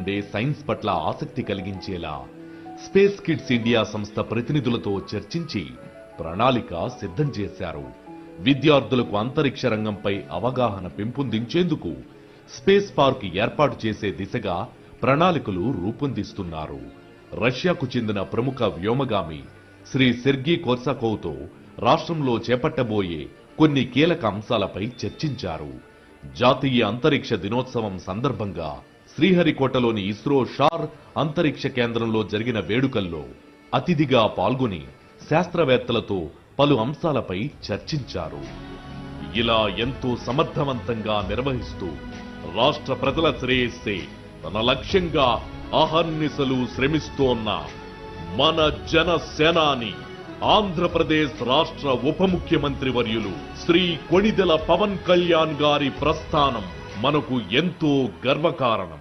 నుండే సైన్స్ పట్ల ఆసక్తి కలిగించేలా స్పేస్ కిడ్స్ ఇండియా సంస్థ ప్రతినిధులతో చర్చించి ప్రణాళిక సిద్ధం చేశారు. విద్యార్థులకు అంతరిక్ష రంగంపై అవగాహన పెంపొందించేందుకు స్పేస్ పార్క్ ఏర్పాటు చేసే దిశగా ప్రణాళికలు రూపొందిస్తున్నారు. రష్యాకు చెందిన ప్రముఖ వ్యోమగామి శ్రీ సెర్గీ కోర్సాకోవ్తో రాష్ట్రంలో చేపట్టబోయే కొన్ని కీలక అంశాలపై చర్చించారు. జాతీయ అంతరిక్ష దినోత్సవం సందర్భంగా శ్రీహరికోటలోని ఇస్రో షార్ అంతరిక్ష కేంద్రంలో జరిగిన వేడుకల్లో అతిథిగా పాల్గొని శాస్త్రవేత్తలతో పలు అంశాలపై చర్చించారు. ఇలా ఎంతో సమర్థవంతంగా నిర్వహిస్తూ రాష్ట్ర ప్రజల శ్రేయస్సే తన లక్ష్యంగా అహర్నిశలు శ్రమిస్తోన్న మన జనసేనాని ఆంధ్రప్రదేశ్ రాష్ట్ర ఉప ముఖ్యమంత్రి వర్యులు శ్రీ కొణిదెల పవన్ కళ్యాణ్ గారి ప్రస్థానం మనకు ఎంతో గర్వకారణం.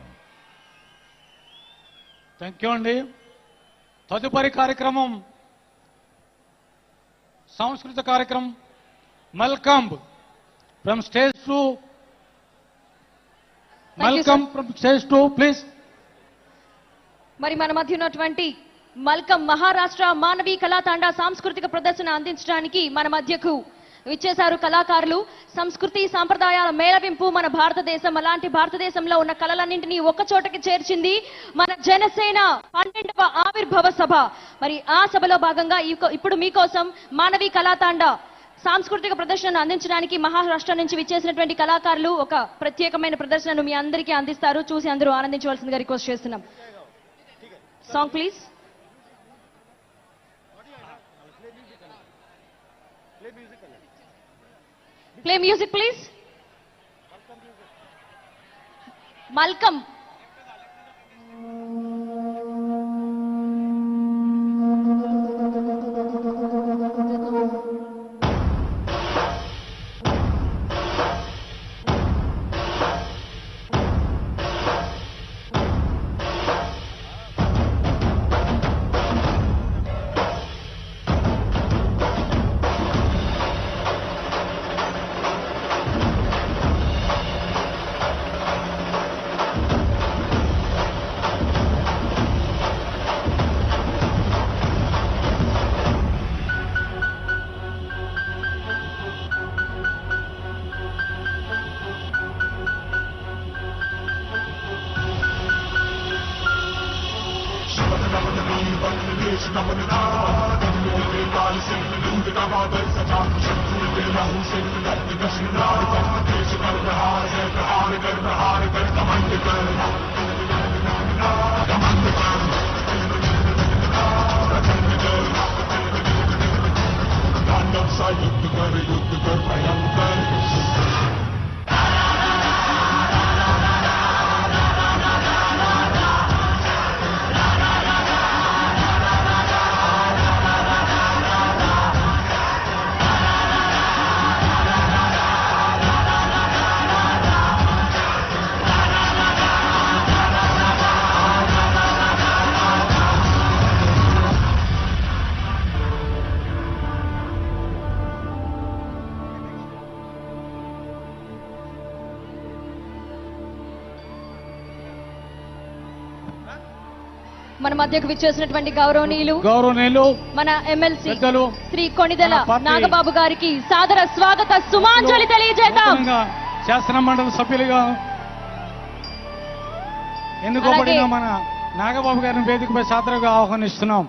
థ్యాంక్ యూ అండి. తదుపరి కార్యక్రమం సాంస్కృతిక కార్యక్రమం mallakhamb from stage to please. మరి మన మధ్య ఉన్నటువంటి మల్కం మహారాష్ట్ర మానవీ కళాతాండ సాంస్కృతిక ప్రదర్శన అందించడానికి మన మధ్యకు విచ్చేశారు కళాకారులు. సంస్కృతి సాంప్రదాయాల మేళవింపు మన భారతదేశం. అలాంటి భారతదేశంలో ఉన్న కళలన్నింటినీ ఒక్క చోటకి చేర్చింది మన జనసేన 12వ ఆవిర్భావ సభ. మరి ఆ సభలో భాగంగా ఇప్పుడు మీకోసం మానవీ కళాతాండ సాంస్కృతిక ప్రదర్శనను అందించడానికి మహారాష్ట్ర నుంచి విచ్చేసినటువంటి కళాకారులు ఒక ప్రత్యేకమైన ప్రదర్శనను మీ అందరికీ అందిస్తారు. చూసి అందరూ ఆనందించవలసిందిగా రిక్వెస్ట్ చేస్తున్నాం. Song please. Play music, please. Malcolm. మన మధ్యకు విచ్చేసినటువంటి గౌరవనీయులు మన ఎమ్మెల్సీ శ్రీ కొణిదెల నాగబాబు గారికి సాదర స్వాగత సుమాంజలి తెలియజేద్దాం. శాసన మండలి సభ్యులుగా ఎన్నుకోబడిన మన నాగబాబు గారిని వేదికపై సాదరంగా ఆహ్వానిస్తున్నాం.